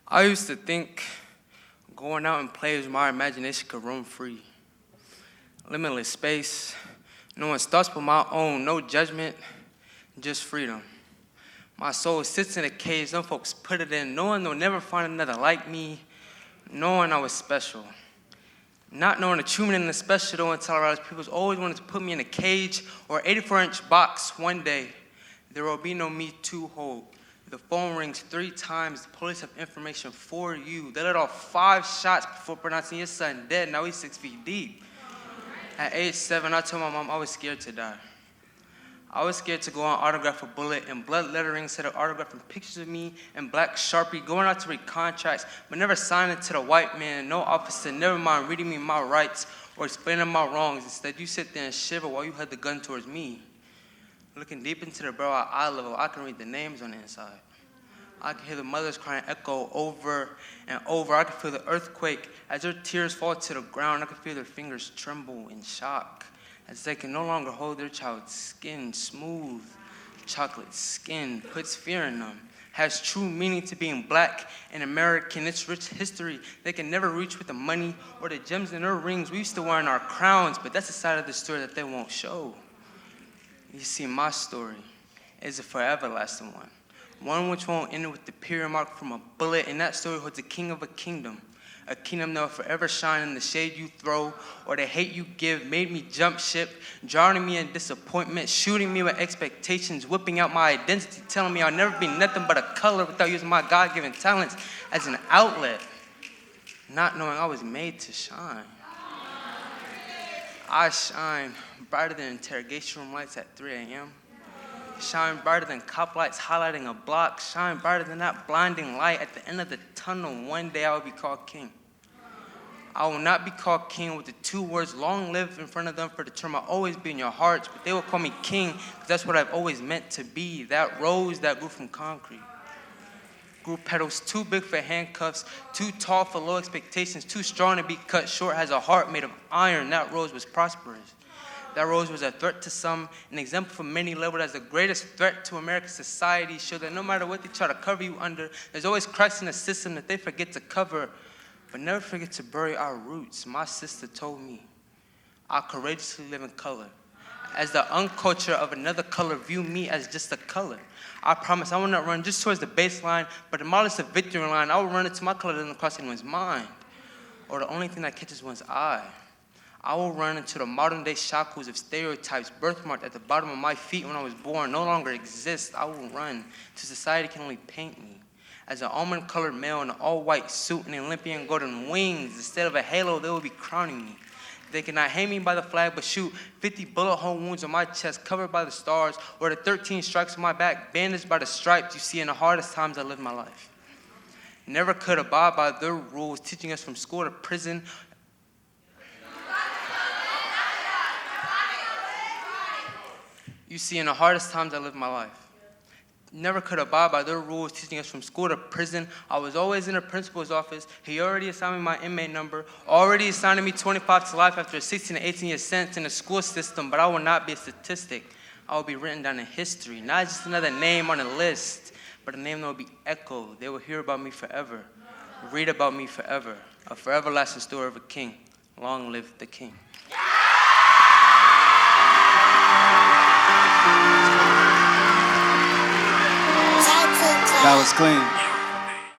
I used to think going out and play where my imagination could roam free. Limitless space, no one's thoughts but my own, no judgment, just freedom. My soul sits in a cage, some folks put it in, knowing they'll never find another like me, knowing I was special. Not knowing the true meaning of special though until I realized people always wanted to put me in a cage or 84-inch box one day. There will be no Me Too hold. The phone rings 3 times, the police have information for you. They let off 5 shots before pronouncing your son dead, now he's 6 feet deep. At age 7, I told my mom I was scared to die. I was scared to go on autograph a bullet and blood lettering instead of autographing pictures of me and black Sharpie, going out to read contracts, but never signing to the white man. No officer, never mind reading me my rights or explaining my wrongs. Instead, you sit there and shiver while you had the gun towards me. Looking deep into the barrel at eye level, I can read the names on the inside. I can hear the mothers crying echo over and over. I can feel the earthquake as their tears fall to the ground. I can feel their fingers tremble in shock as they can no longer hold their child's skin. Smooth chocolate skin puts fear in them, has true meaning to being black and American. Its rich history they can never reach with the money or the gems in their rings. We used to wear in our crowns, but that's the side of the story that they won't show. You see, my story is a forever lasting one. One which won't end with the period mark from a bullet, and that story holds the king of a kingdom that will forever shine in the shade you throw or the hate you give. Made me jump ship, drowning me in disappointment, shooting me with expectations, whipping out my identity, telling me I'll never be nothing but a color without using my God-given talents as an outlet, not knowing I was made to shine. I shine brighter than interrogation room lights at 3 a.m. Shine brighter than cop lights highlighting a block. Shine brighter than that blinding light at the end of the tunnel. One day I will be called king. I will not be called king with the 2 words long live in front of them for the term I'll always be in your hearts, but they will call me king because that's what I've always meant to be. That rose that grew from concrete. Grew petals too big for handcuffs, too tall for low expectations, too strong to be cut short, has a heart made of iron. That rose was prosperous. That rose was a threat to some, an example for many, labeled as the greatest threat to American society. Show that no matter what they try to cover you under, there's always cracks in the system that they forget to cover. But never forget to bury our roots. My sister told me, I courageously live in color. As the unculture of another color, view me as just a color. I promise I will not run just towards the baseline, but demolish the victory line. I will run until my color doesn't cross anyone's mind, or the only thing that catches one's eye. I will run into the modern-day shackles of stereotypes birthmarked at the bottom of my feet when I was born no longer exist. I will run till society can only paint me as an almond-colored male in an all-white suit and Olympian golden wings. Instead of a halo, they will be crowning me. They cannot hang me by the flag, but shoot 50 bullet hole wounds on my chest, covered by the stars, or the 13 stripes on my back, bandaged by the stripes you see in the hardest times I lived my life. Never could abide by their rules, teaching us from school to prison. You see, in the hardest times I lived my life. Never could abide by their rules, teaching us from school to prison. I was always in the principal's office. He already assigned me my inmate number, already assigned me 25 to life after a 16 to 18-year sentence in the school system, but I will not be a statistic. I will be written down in history, not just another name on a list, but a name that will be echoed. They will hear about me forever, read about me forever, a forever lasting story of a king. Long live the king. That was clean.